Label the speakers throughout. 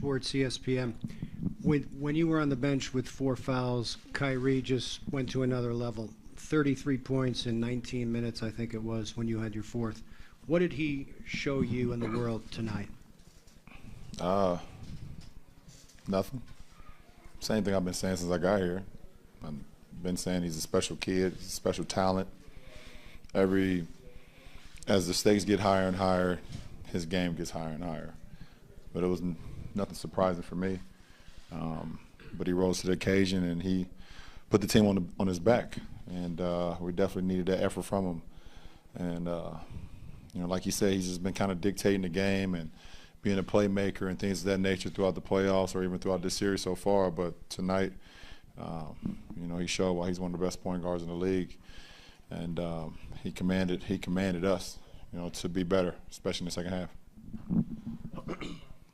Speaker 1: Schwartz, ESPN. When you were on the bench with 4 fouls, Kyrie just went to another level. 33 points in 19 minutes, I think it was, when you had your 4th. What did he show you in the world tonight?
Speaker 2: Nothing. Same thing I've been saying since I got here. I've been saying he's a special kid, he's a special talent. As the stakes get higher and higher, his game gets higher and higher. But it was nothing surprising for me. But he rose to the occasion and he put the team on his back. And we definitely needed that effort from him. And like you said, he's just been kind of dictating the game and being a playmaker and things of that nature throughout the playoffs or even throughout this series so far. But tonight, he showed why he's one of the best point guards in the league. And he commanded us, to be better, especially in the second half.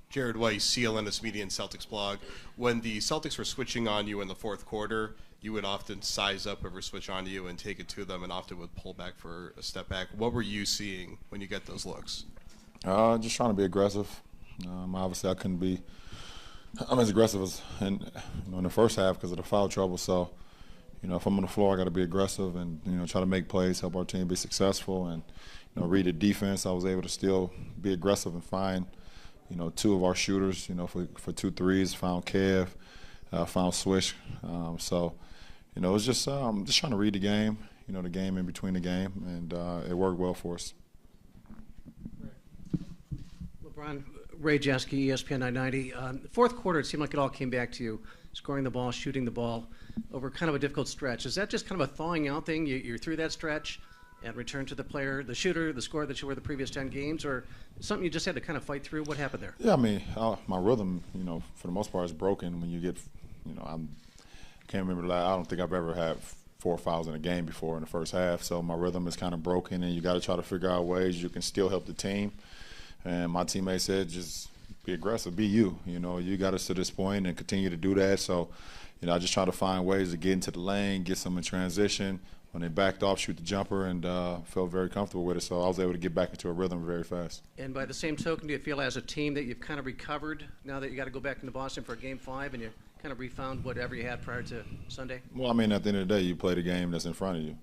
Speaker 3: Jared Weiss, CLNS Media and Celtics blog. When the Celtics were switching on you in the fourth quarter, you would often size up whoever switch on you and take it to them and often would pull back for a step back. What were you seeing when you get those looks?
Speaker 2: Just trying to be aggressive. Obviously, I couldn't be as aggressive as in the first half because of the foul trouble. So, if I'm on the floor, I got to be aggressive and try to make plays, help our team be successful, and read the defense. I was able to still be aggressive and find 2 of our shooters, for 2 threes. Found Kev, found Swish. It was just trying to read the game, the game in between the game, and it worked well for us.
Speaker 4: LeBron, Ray Jeske, ESPN 990. Fourth quarter, it seemed like it all came back to you, scoring the ball, shooting the ball over kind of a difficult stretch. Is that just kind of a thawing out thing? You're through that stretch and return to the player, the shooter, the scorer that you were the previous 10 games, or something you just had to kind of fight through? What happened there?
Speaker 2: Yeah, my rhythm, for the most part is broken when you get, I can't remember, I don't think I've ever had 4 fouls in a game before in the first half, so my rhythm is kind of broken, and you got to try to figure out ways you can still help the team. And my teammate said, just be aggressive, be you. You got us to this point and continue to do that. So, I just try to find ways to get into the lane, get some in transition. When they backed off, shoot the jumper, and felt very comfortable with it. So I was able to get back into a rhythm very fast.
Speaker 4: And by the same token, do you feel as a team that you've kind of recovered now that you got to go back into Boston for Game 5 and you kind of refound whatever you had prior to Sunday?
Speaker 2: Well, at the end of the day, you play the game that's in front of you.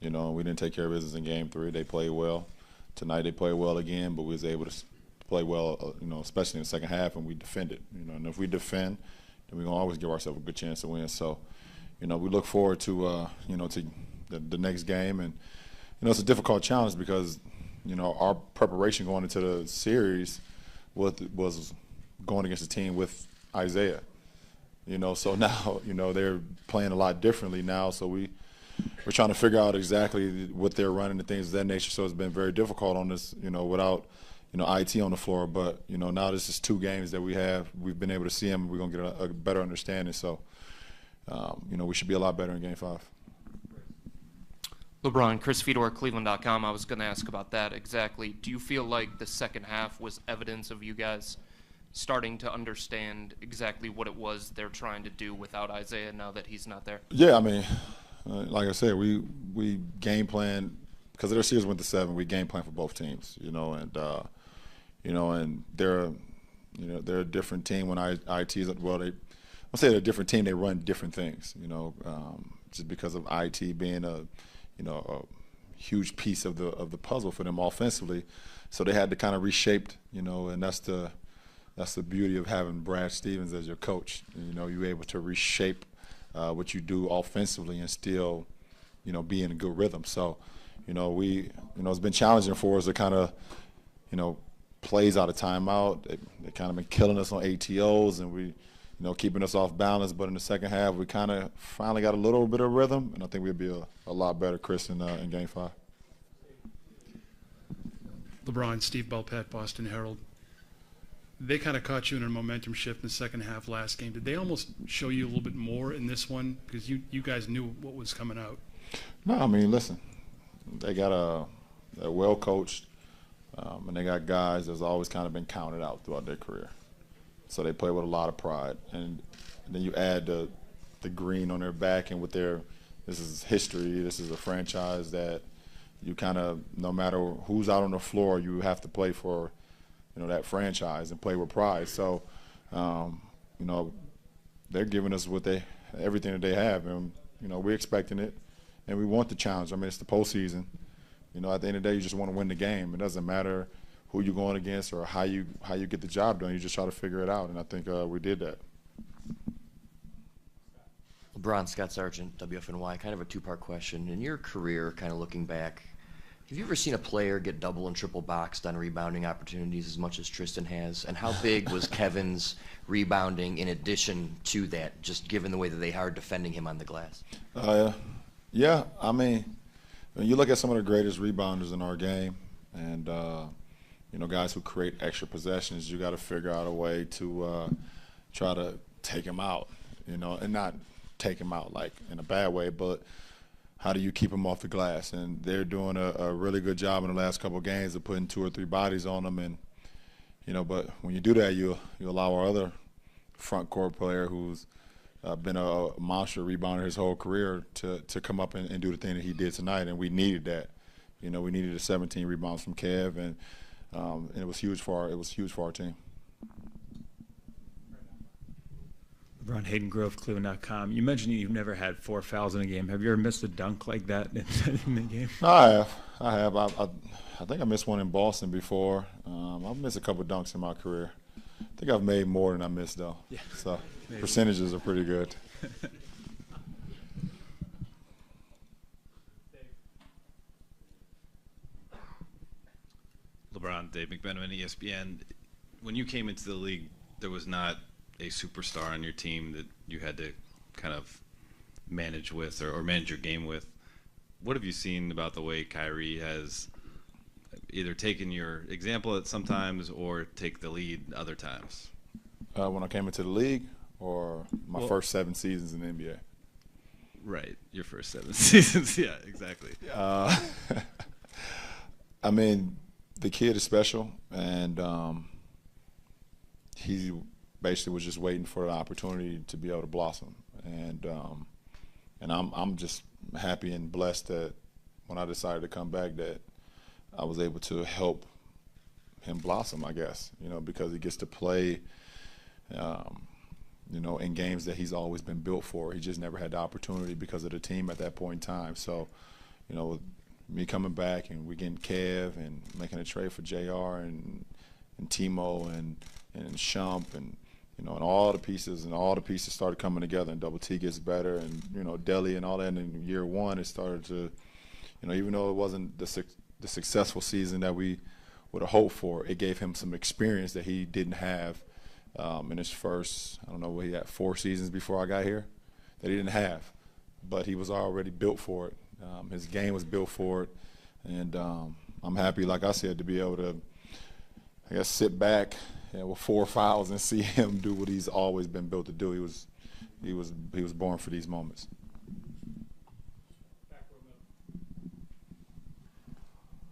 Speaker 2: We didn't take care of business in Game 3. They played well. Tonight they played well again, but we was able to play well, especially in the second half, and we defended. And if we defend, then we're going to always give ourselves a good chance to win. So, we look forward to, to the next game. And, it's a difficult challenge because, our preparation going into the series was going against a team with Isaiah. So now, they're playing a lot differently now. So we're trying to figure out exactly what they're running and things of that nature. So it's been very difficult on this, without, IT on the floor. But, now this is 2 games that we've been able to see them. We're going to get a better understanding. So, we should be a lot better in Game 5.
Speaker 5: LeBron, Chris Fedor, Cleveland.com. I was going to ask about that exactly. Do you feel like the second half was evidence of you guys starting to understand exactly what it was they're trying to do without Isaiah now that he's not there?
Speaker 2: Yeah, like I said, we game plan because their series went to 7. We game plan for both teams, and they're a different team when IT is I'll say they're a different team. They run different things, just because of IT being a huge piece of the puzzle for them offensively. So they had to kind of reshape, and that's the beauty of having Brad Stevens as your coach. You're able to reshape what you do offensively and still, be in a good rhythm. So, it's been challenging for us to kind of, plays out of timeout. They kind of been killing us on ATOs and we, keeping us off balance. But in the second half, we kind of finally got a little bit of rhythm, and I think we'll be a lot better, Chris, in Game 5.
Speaker 6: LeBron, Steve Belpet, Boston Herald. They kind of caught you in a momentum shift in the second half last game. Did they almost show you a little bit more in this one? Because you guys knew what was coming out.
Speaker 2: No, listen, they got they're well coached, and they got guys that's always kind of been counted out throughout their career. So they play with a lot of pride. And then you add the green on their back, and with this is history, this is a franchise that you kind of, no matter who's out on the floor, you have to play for, that franchise and play with pride. So You know, they're giving us everything that they have, and you know, we're expecting it, and we want the challenge. I mean, it's the postseason. You know, at the end of the day, you just want to win the game. It doesn't matter who you're going against or how you get the job done. You just try to figure it out, and I think we did that.
Speaker 7: LeBron, Scott Sargent, WFNY. Kind of a two-part question. In your career, kind of looking back, have you ever seen a player get double and triple boxed on rebounding opportunities as much as Tristan has? And how big was Kevin's rebounding in addition to that, just given the way that they are defending him on the glass?
Speaker 2: Yeah, I mean, when you look at some of the greatest rebounders in our game, and you know, guys who create extra possessions, you got to figure out a way to try to take them out, you know, and not take them out like in a bad way, but how do you keep them off the glass? And they're doing a really good job in the last couple of games of putting 2 or 3 bodies on them. And you know, but when you do that, you allow our other front court player who's been a monster rebounder his whole career to come up and do the thing that he did tonight. And we needed that. You know, we needed the 17 rebounds from Kev, and it was huge for our team.
Speaker 8: LeBron, Hayden Grove, Cleveland.com. You mentioned you've never had 4 fouls in a game. Have you ever missed a dunk like that in the game?
Speaker 2: I have. I think I missed one in Boston before. I've missed a couple dunks in my career. I think I've made more than I missed, though.
Speaker 8: Yeah.
Speaker 2: So
Speaker 8: Maybe.
Speaker 2: Percentages are pretty good.
Speaker 9: LeBron, Dave McMenamin, ESPN. When you came into the league, there was not a superstar on your team that you had to kind of manage with or manage your game with. What have you seen about the way Kyrie has either taken your example at sometimes or take the lead other times?
Speaker 2: When I came into the league, or my first 7 seasons in the NBA?
Speaker 9: Right, your first 7 seasons. Yeah, exactly.
Speaker 2: I mean, the kid is special, and he basically was just waiting for an opportunity to be able to blossom, and I'm just happy and blessed that when I decided to come back, that I was able to help him blossom, I guess, you know, because he gets to play, you know, in games that he's always been built for. He just never had the opportunity because of the team at that point in time. So, you know, with me coming back and we getting Kev and making a trade for JR and Timo and Shump and, you know, and all the pieces started coming together, and Double T gets better, and, you know, Delhi and all that. And in year 1, it started to, you know, even though it wasn't the successful season that we would have hoped for, it gave him some experience that he didn't have in his first, I don't know, what he had 4 seasons before I got here, that he didn't have. But he was already built for it. His game was built for it. And I'm happy, like I said, to be able to, I guess, sit back with 4 fouls and see him do what he's always been built to do. He was born for these moments.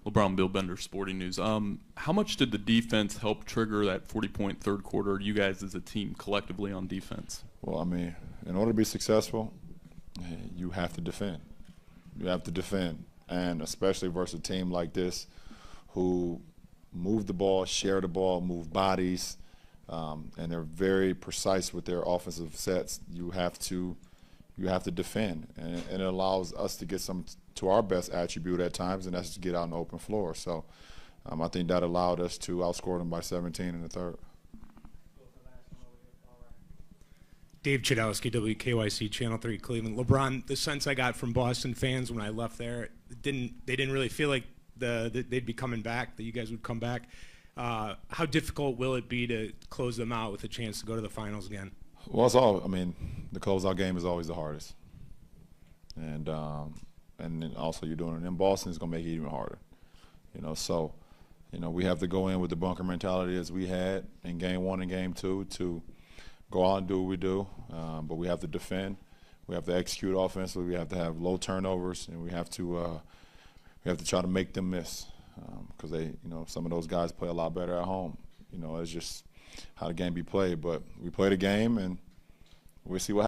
Speaker 10: LeBron, Bill Bender, Sporting News. How much did the defense help trigger that 40-point third quarter, you guys as a team collectively on defense?
Speaker 2: Well, I mean, in order to be successful, you have to defend. You have to defend, and especially versus a team like this who move the ball, share the ball, move bodies, and they're very precise with their offensive sets. You have to defend, and it allows us to get some to our best attribute at times, and that's to get out on the open floor. So I think that allowed us to outscore them by 17 in the third.
Speaker 11: Dave Chudowski, WKYC Channel 3 Cleveland. LeBron, the sense I got from Boston fans when I left there, they didn't really feel like they'd be coming back, that you guys would come back. How difficult will it be to close them out with a chance to go to the finals again?
Speaker 2: Well, I mean, the closeout game is always the hardest. And then also you're doing it in Boston, it's going to make it even harder. You know, so, you know, we have to go in with the bunker mentality as we had in Game 1 and Game 2 to go out and do what we do. But we have to defend. We have to execute offensively. We have to have low turnovers, and we have to try to make them miss because they, you know, some of those guys play a lot better at home. You know, it's just how the game be played. But we play the game, and we'll see what happens.